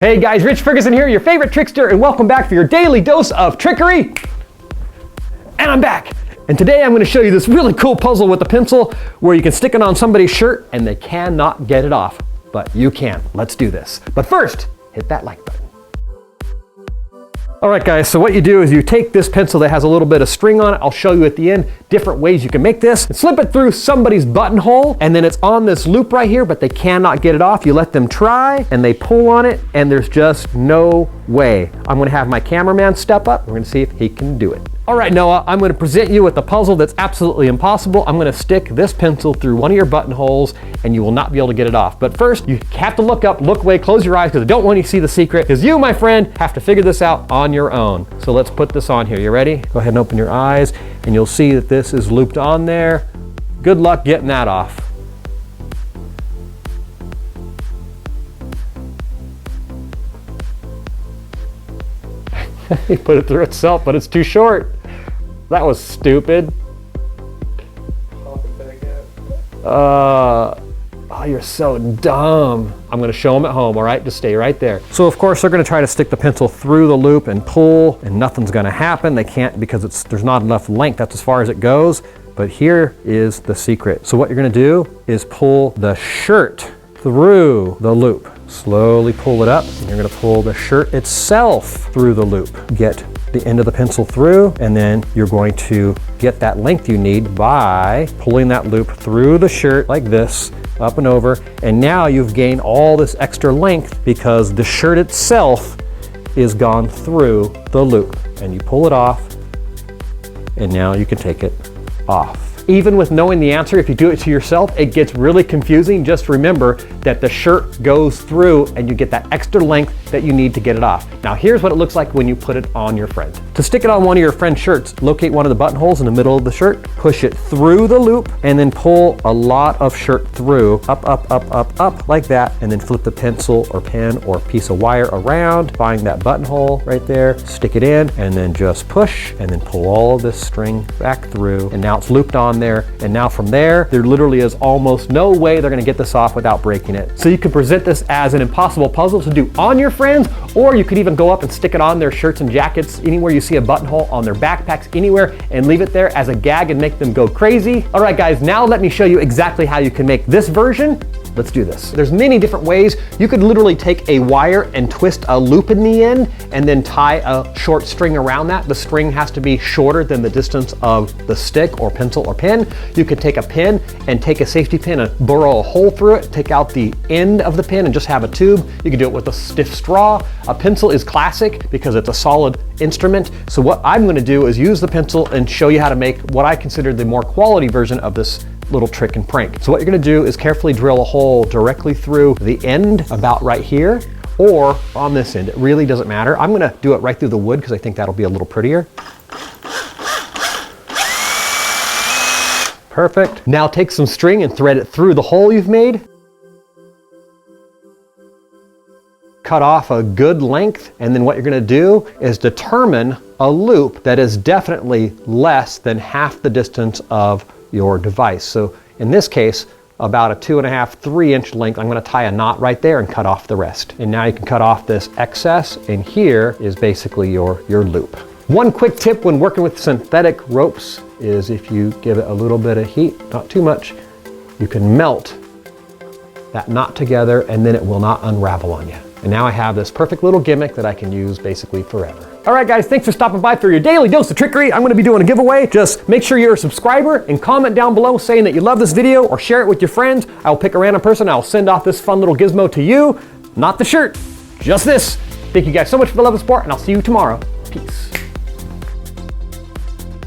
Hey guys, Rich Ferguson here, your favorite trickster, and welcome back for your daily dose of trickery. And I'm back. And today I'm going to show you this really cool puzzle with a pencil where you can stick it on somebody's shirt and they cannot get it off. But you can. Let's do this. But first, hit that like button. All right guys, so what you do is you take this pencil that has a little bit of string on it. I'll show you at the end different ways you can make this. And slip it through somebody's buttonhole, and then it's on this loop right here, but they cannot get it off. You let them try, and they pull on it, and there's just no way. I'm gonna have my cameraman step up. We're gonna see if he can do it. All right, Noah, I'm gonna present you with a puzzle that's absolutely impossible. I'm gonna stick this pencil through one of your buttonholes, and you will not be able to get it off. But first, you have to look up, look away, close your eyes, because I don't want you to see the secret, because you, my friend, have to figure this out on your own. So let's put this on here. You ready? Go ahead and open your eyes, and you'll see that this is looped on there. Good luck getting that off. He put it through itself, but it's too short. That was stupid. Oh, you're so dumb. I'm gonna show them at home, all right? Just stay right there. So of course they're gonna try to stick the pencil through the loop and pull, and nothing's gonna happen. They can't because there's not enough length. That's as far as it goes. But here is the secret. So what you're gonna do is pull the shirt through the loop. Slowly pull it up, and you're gonna pull the shirt itself through the loop. Get the end of the pencil through, and then you're going to get that length you need by pulling that loop through the shirt like this, up and over, and now you've gained all this extra length because the shirt itself is gone through the loop. And you pull it off, and now you can take it off. Even with knowing the answer, if you do it to yourself, it gets really confusing. Just remember that the shirt goes through and you get that extra length that you need to get it off. Now here's what it looks like when you put it on your friend. To stick it on one of your friend's shirts, locate one of the buttonholes in the middle of the shirt, push it through the loop, and then pull a lot of shirt through, up, like that, and then flip the pencil or pen or piece of wire around, find that buttonhole right there, stick it in, and then just push, and then pull all of this string back through, and now it's looped on there. And now from there literally is almost no way they're gonna get this off without breaking it. So you could present this as an impossible puzzle to do on your friends, or you could even go up and stick it on their shirts and jackets, anywhere you see a buttonhole, on their backpacks, anywhere, and leave it there as a gag and make them go crazy. All right guys, now let me show you exactly how you can make this version. Let's do this. There's many different ways. You could literally take a wire and twist a loop in the end and then tie a short string around that. The string has to be shorter than the distance of the stick or pencil or pen. You could take a pin and take a safety pin and burrow a hole through it, take out the end of the pin and just have a tube. You can do it with a stiff straw. A pencil is classic because it's a solid instrument. So what I'm gonna do is use the pencil and show you how to make what I consider the more quality version of this little trick and prank. So what you're gonna do is carefully drill a hole directly through the end, about right here, or on this end. It really doesn't matter. I'm gonna do it right through the wood because I think that'll be a little prettier. Perfect. Now take some string and thread it through the hole you've made. Cut off a good length, and then what you're gonna do is determine a loop that is definitely less than half the distance of your device. So in this case, about a 2.5, 3-inch length, I'm gonna tie a knot right there and cut off the rest. And now you can cut off this excess, and here is basically your loop. One quick tip when working with synthetic ropes is if you give it a little bit of heat, not too much, you can melt that knot together and then it will not unravel on you. And now I have this perfect little gimmick that I can use basically forever. All right guys, thanks for stopping by for your daily dose of trickery. I'm gonna be doing a giveaway. Just make sure you're a subscriber and comment down below saying that you love this video or share it with your friends. I'll pick a random person. I'll send off this fun little gizmo to you. Not the shirt, just this. Thank you guys so much for the love and support, and I'll see you tomorrow. Peace.